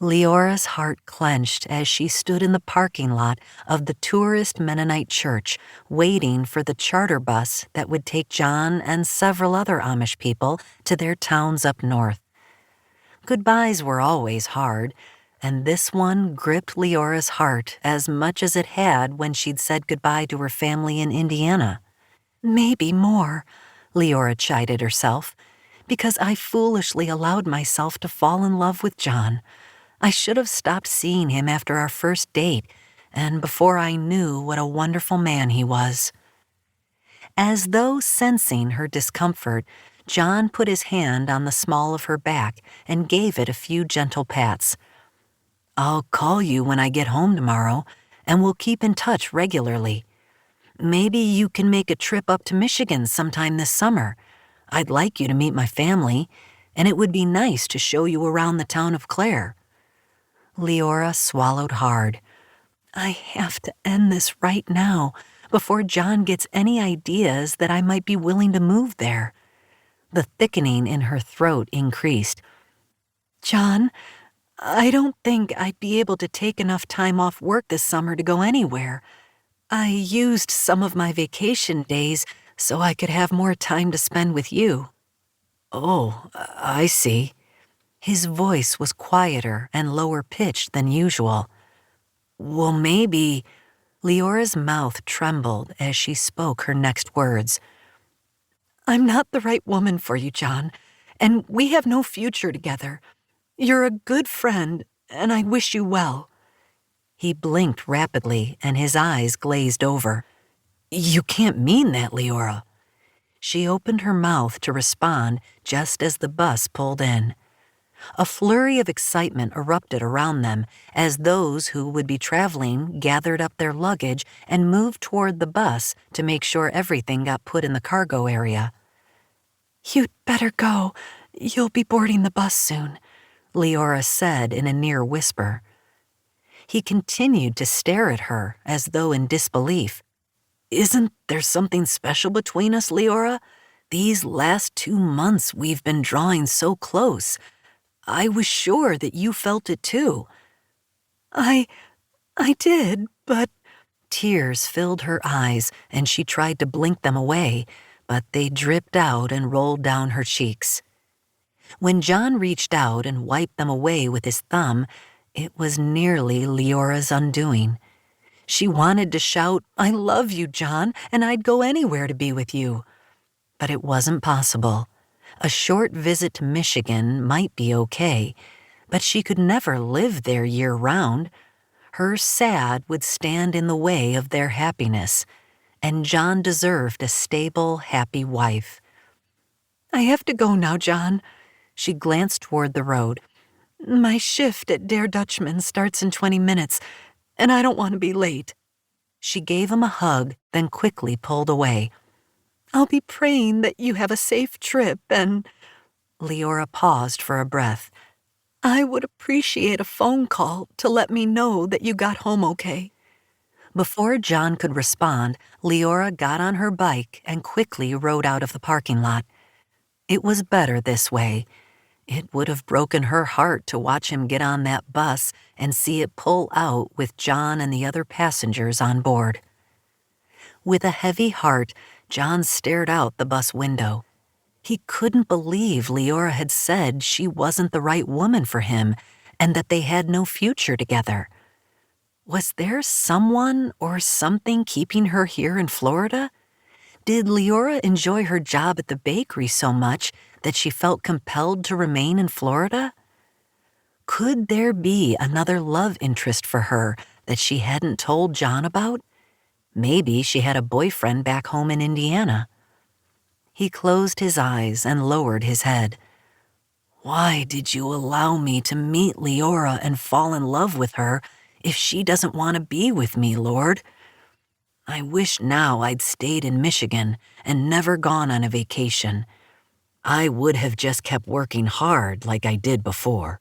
Leora's heart clenched as she stood in the parking lot of the tourist Mennonite church, waiting for the charter bus that would take John and several other Amish people to their towns up north. Goodbyes were always hard, and this one gripped Leora's heart as much as it had when she'd said goodbye to her family in Indiana. Maybe more, Leora chided herself, because I foolishly allowed myself to fall in love with John. I should have stopped seeing him after our first date, and before I knew what a wonderful man he was. As though sensing her discomfort, John put his hand on the small of her back and gave it a few gentle pats. I'll call you when I get home tomorrow, and we'll keep in touch regularly. Maybe you can make a trip up to Michigan sometime this summer. I'd like you to meet my family, and it would be nice to show you around the town of Clare. Leora swallowed hard. I have to end this right now, before John gets any ideas that I might be willing to move there. The thickening in her throat increased. John, I don't think I'd be able to take enough time off work this summer to go anywhere. I used some of my vacation days so I could have more time to spend with you. Oh, I see. His voice was quieter and lower pitched than usual. Well, maybe... Leora's mouth trembled as she spoke her next words. I'm not the right woman for you, John, and we have no future together. You're a good friend, and I wish you well. He blinked rapidly, and his eyes glazed over. You can't mean that, Leora. She opened her mouth to respond just as the bus pulled in. A flurry of excitement erupted around them as those who would be traveling gathered up their luggage and moved toward the bus to make sure everything got put in the cargo area. You'd better go. You'll be boarding the bus soon, Leora said in a near whisper. He continued to stare at her as though in disbelief. Isn't there something special between us, Leora? These last 2 months we've been drawing so close. I was sure that you felt it too. I did, but... Tears filled her eyes, and she tried to blink them away, but they dripped out and rolled down her cheeks. When John reached out and wiped them away with his thumb, it was nearly Leora's undoing. She wanted to shout, I love you, John, and I'd go anywhere to be with you. But it wasn't possible. A short visit to Michigan might be okay, but she could never live there year-round. Her sad would stand in the way of their happiness, and John deserved a stable, happy wife. I have to go now, John. She glanced toward the road. My shift at Der Dutchman starts in 20 minutes, and I don't want to be late. She gave him a hug, then quickly pulled away. I'll be praying that you have a safe trip and... Leora paused for a breath. I would appreciate a phone call to let me know that you got home okay. Before John could respond, Leora got on her bike and quickly rode out of the parking lot. It was better this way. It would have broken her heart to watch him get on that bus and see it pull out with John and the other passengers on board. With a heavy heart, John stared out the bus window. He couldn't believe Leora had said she wasn't the right woman for him and that they had no future together. Was there someone or something keeping her here in Florida? Did Leora enjoy her job at the bakery so much that she felt compelled to remain in Florida? Could there be another love interest for her that she hadn't told John about? Maybe she had a boyfriend back home in Indiana. He closed his eyes and lowered his head. Why did you allow me to meet Leora and fall in love with her if she doesn't want to be with me, Lord? I wish now I'd stayed in Michigan and never gone on a vacation. I would have just kept working hard like I did before.